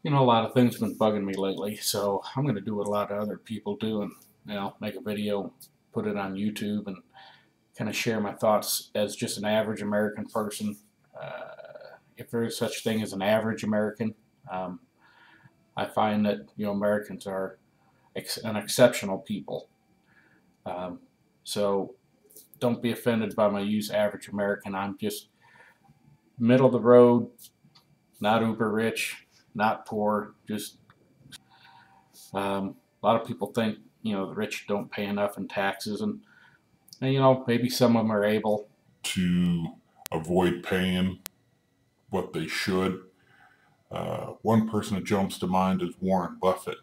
A lot of things have been bugging me lately, so I'm going to do what a lot of other people do and, make a video, put it on YouTube, and kind of share my thoughts as just an average American person. If there is such thing as an average American, um, I find that, Americans are an exceptional people. Um, so don't be offended by my use average American. I'm just middle of the road, not uber rich, not poor, just a lot of people think, the rich don't pay enough in taxes, and maybe some of them are able to avoid paying what they should. One person that jumps to mind is Warren Buffett.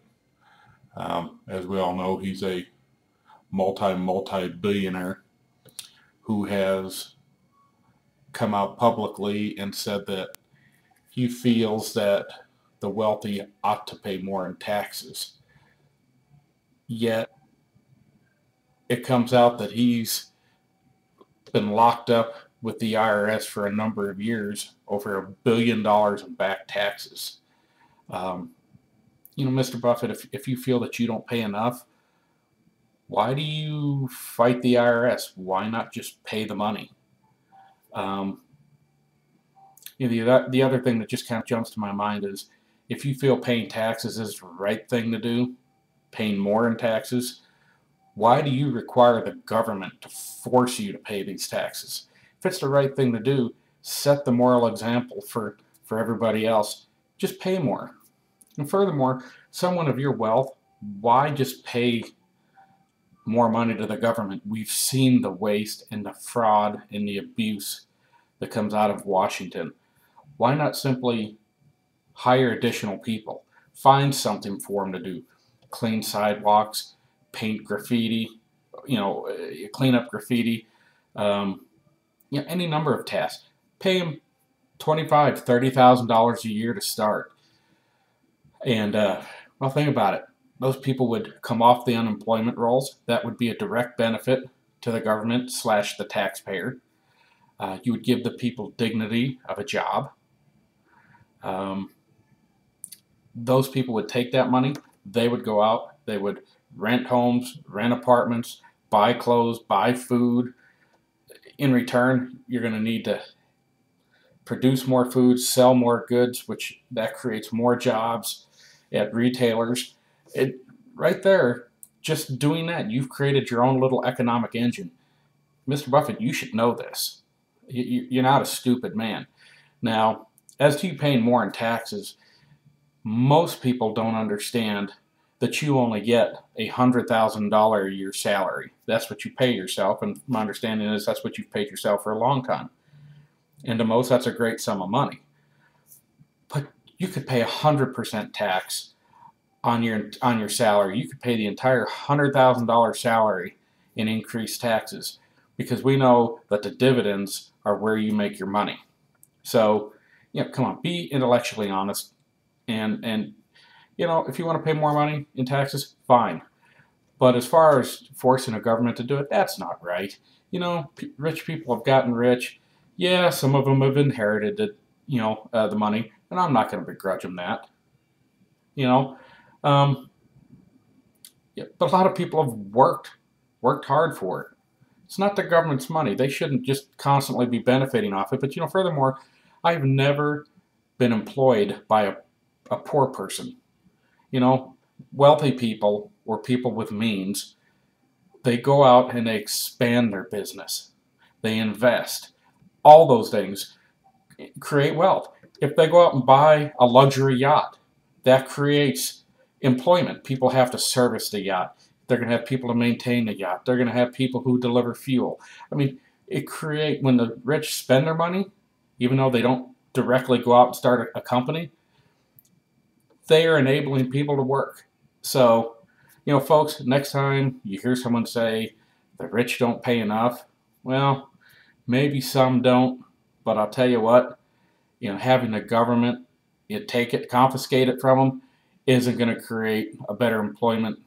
As we all know, he's a multi-billionaire who has come out publicly and said that he feels that the wealthy ought to pay more in taxes. Yet it comes out that he's been locked up with the IRS for a number of years over $1 billion in back taxes. Mr. Buffett, if you feel that you don't pay enough, why do you fight the IRS? Why not just pay the money? The other thing that just kind of jumps to my mind is if you feel paying taxes is the right thing to do, paying more in taxes, why do you require the government to force you to pay these taxes? If it's the right thing to do, set the moral example for everybody else. Just pay more. And furthermore, someone of your wealth, why just pay more money to the government? We've seen the waste and the fraud and the abuse that comes out of Washington. Why not simply hire additional people? Find something for them to do. Clean sidewalks, paint graffiti, clean up graffiti, any number of tasks. Pay them $25,000 to $30,000 a year to start. And, well, think about it. Those people would come off the unemployment rolls. That would be a direct benefit to the government / the taxpayer. You would give the people dignity of a job. Those people would take that money. They would go out. They would rent homes, rent apartments, buy clothes, buy food. In return, you're going to need to produce more food, sell more goods, which that creates more jobs at retailers. Right there, just doing that, you've created your own little economic engine. Mr. Buffett, you should know this. You're not a stupid man. Now, as to you paying more in taxes, most people don't understand that you only get a $100,000 a year salary. That's what you pay yourself, and my understanding is that's what you've paid yourself for a long time. And to most, that's a great sum of money. But you could pay 100% tax on your salary. You could pay the entire $100,000 salary in increased taxes, because we know that the dividends are where you make your money. So, come on, be intellectually honest. And if you want to pay more money in taxes, fine. But as far as forcing a government to do it, that's not right. Rich people have gotten rich. Yeah, some of them have inherited it, the money, and I'm not going to begrudge them that. Yeah, but a lot of people have worked hard for it. It's not the government's money. They shouldn't just constantly be benefiting off it. But furthermore, I've never been employed by a poor person. Wealthy people or people with means, they go out and they expand their business. They invest. All those things create wealth. If they go out and buy a luxury yacht, that creates employment. People have to service the yacht. They're going to have people to maintain the yacht. They're going to have people who deliver fuel. I mean, when the rich spend their money, even though they don't directly go out and start a company, they are enabling people to work. So, folks, next time you hear someone say the rich don't pay enough, well, maybe some don't, but I'll tell you what, having the government confiscate it from them isn't going to create a better employment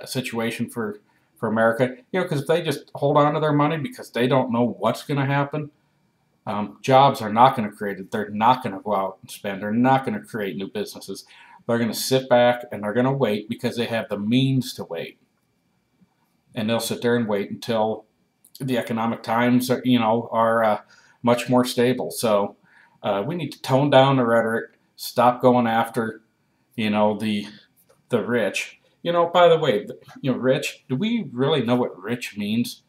situation for America. Because if they just hold on to their money because they don't know what's going to happen, Jobs are not going to create it. They're not going to go out and spend. They're not going to create new businesses. They're going to sit back and they're going to wait because they have the means to wait. And they'll sit there and wait until the economic times are, much more stable. So we need to tone down the rhetoric, stop going after, the rich. By the way, rich. Do we really know what rich means?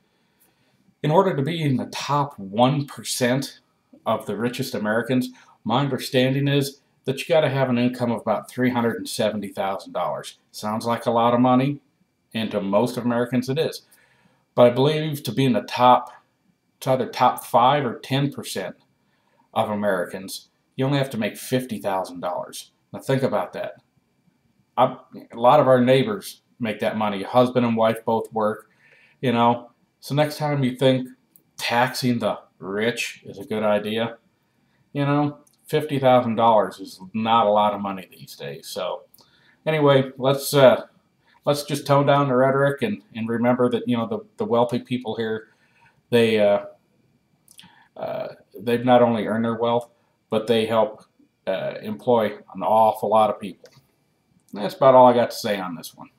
In order to be in the top 1% of the richest Americans, my understanding is that you got to have an income of about $370,000. Sounds like a lot of money, and to most Americans it is. But I believe to be in the it's either top 5 or 10% of Americans, you only have to make $50,000. Now think about that. A lot of our neighbors make that money. Husband and wife both work, you know. So next time you think taxing the rich is a good idea, $50,000 is not a lot of money these days. So anyway, let's just tone down the rhetoric and remember that the wealthy people here, they they've not only earned their wealth, but they help employ an awful lot of people. That's about all I got to say on this one.